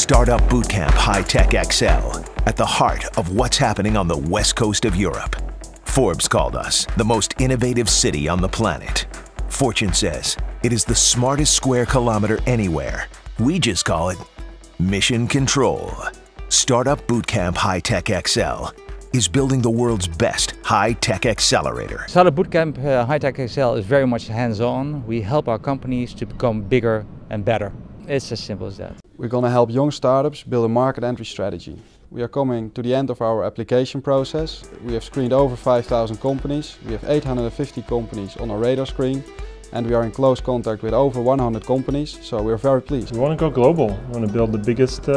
Startupbootcamp HightechXL, at the heart of what's happening on the west coast of Europe. Forbes called us the most innovative city on the planet. Fortune says it is the smartest square kilometer anywhere. We just call it Mission Control. Startupbootcamp HightechXL is building the world's best high-tech accelerator. Startupbootcamp HightechXL is very much hands-on. We help our companies to become bigger and better. It's as simple as that. We're going to help young startups build a market entry strategy. We are coming to the end of our application process. We have screened over 5,000 companies. We have 850 companies on our radar screen. And we are in close contact with over 100 companies, so we're very pleased. We want to go global. We want to build the biggest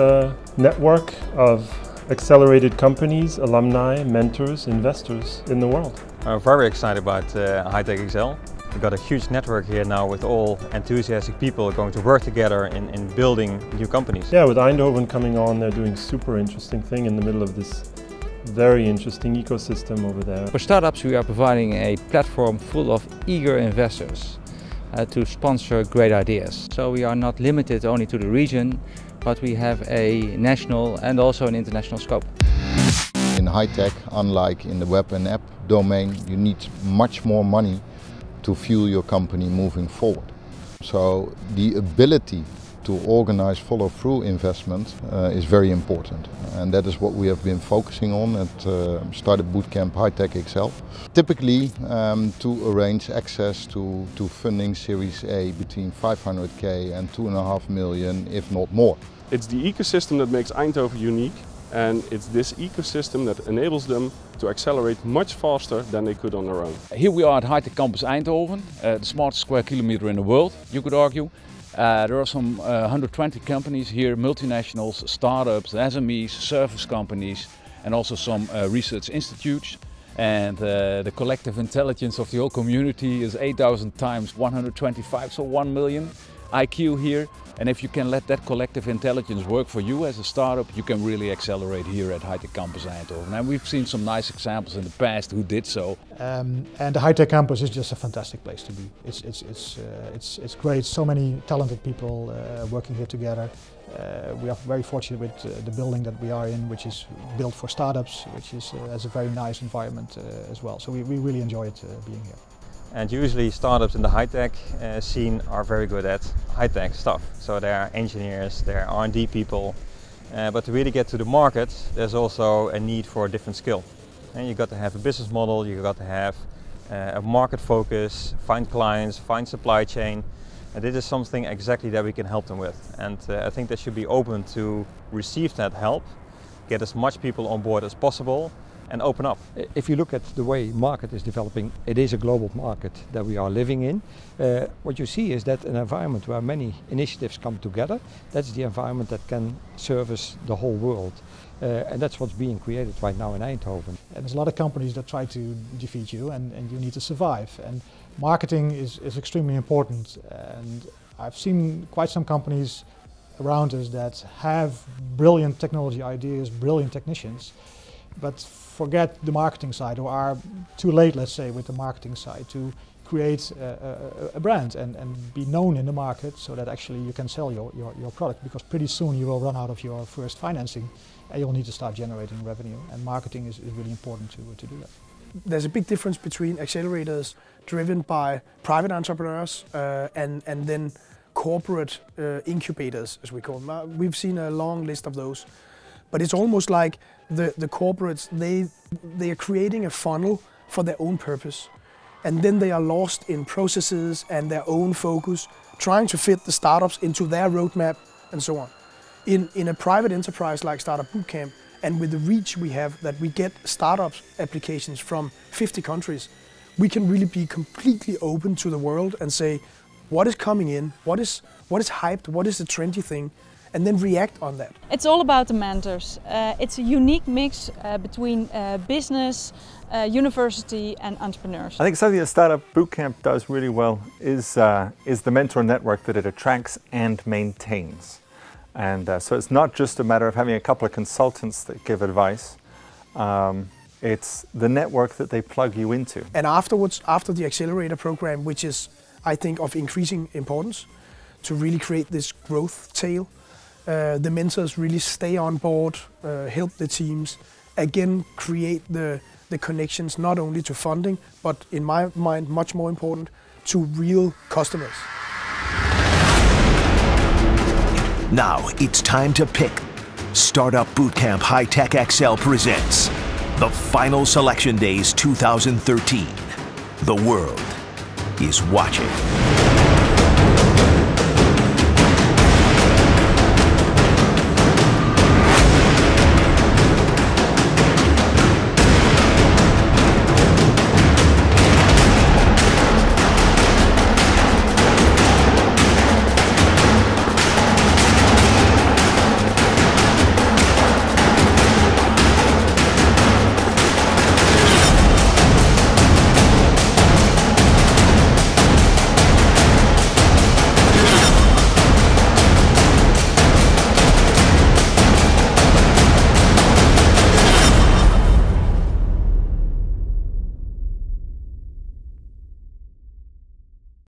network of accelerated companies, alumni, mentors, investors in the world. I'm very excited about HightechXL. We've got a huge network here now with all enthusiastic people going to work together in building new companies. Yeah, with Eindhoven coming on, they're doing super interesting thing in the middle of this very interesting ecosystem over there. For startups, we are providing a platform full of eager investors to sponsor great ideas. So we are not limited only to the region, but we have a national and also an international scope. In high-tech, unlike in the web and app domain, you need much more money to fuel your company moving forward. So the ability to organize follow-through investment is very important, and that is what we have been focusing on at Startupbootcamp HightechXL. Typically to arrange access to funding Series A between 500k and 2.5 million, if not more. It's the ecosystem that makes Eindhoven unique, and it's this ecosystem that enables them to accelerate much faster than they could on their own. Here we are at High-Tech Campus Eindhoven, the smartest square kilometer in the world, you could argue. There are some 120 companies here, multinationals, startups, SMEs, service companies, and also some research institutes. And the collective intelligence of the whole community is 8,000 times 125, so 1 million IQ here. And if you can let that collective intelligence work for you as a startup, you can really accelerate here at High-Tech Campus Eindhoven. And we've seen some nice examples in the past who did so. And the High-Tech Campus is just a fantastic place to be. It's great, so many talented people working here together. We are very fortunate with the building that we are in, which is built for startups, which has a very nice environment as well. So we really enjoy it being here. And usually startups in the high-tech scene are very good at high-tech stuff. So they are engineers, they are R&D people. But to really get to the market, there's also a need for a different skill. And you've got to have a business model, you've got to have a market focus, find clients, find supply chain. And this is something exactly that we can help them with. And I think they should be open to receive that help, get as much people on board as possible, and open up. If you look at the way market is developing, it is a global market that we are living in. What you see is that an environment where many initiatives come together, that's the environment that can service the whole world. And that's what's being created right now in Eindhoven. And there's a lot of companies that try to defeat you, and you need to survive. And marketing is extremely important. And I've seen quite some companies around us that have brilliant technology ideas, brilliant technicians, but forget the marketing side, or are too late, let's say, with the marketing side to create a brand and be known in the market so that actually you can sell your product, because pretty soon you will run out of your first financing and you'll need to start generating revenue, and marketing is really important to do that. There's a big difference between accelerators driven by private entrepreneurs and then corporate incubators, as we call them. We've seen a long list of those. But it's almost like the corporates, they are creating a funnel for their own purpose. And then they are lost in processes and their own focus, trying to fit the startups into their roadmap and so on. In a private enterprise like Startupbootcamp, and with the reach we have, that we get startup applications from 50 countries, we can really be completely open to the world and say, what is coming in, what is hyped, what is the trendy thing, and then react on that. It's all about the mentors. It's a unique mix between business, university and entrepreneurs. I think something that Startupbootcamp does really well is the mentor network that it attracts and maintains. And so it's not just a matter of having a couple of consultants that give advice. It's the network that they plug you into. And afterwards, after the accelerator program, which is, I think, of increasing importance to really create this growth tail, the mentors really stay on board, help the teams, again create the connections not only to funding, but in my mind much more important, to real customers. Now it's time to pick. Startup Bootcamp HightechXL presents the Final Selection Days 2013. The world is watching.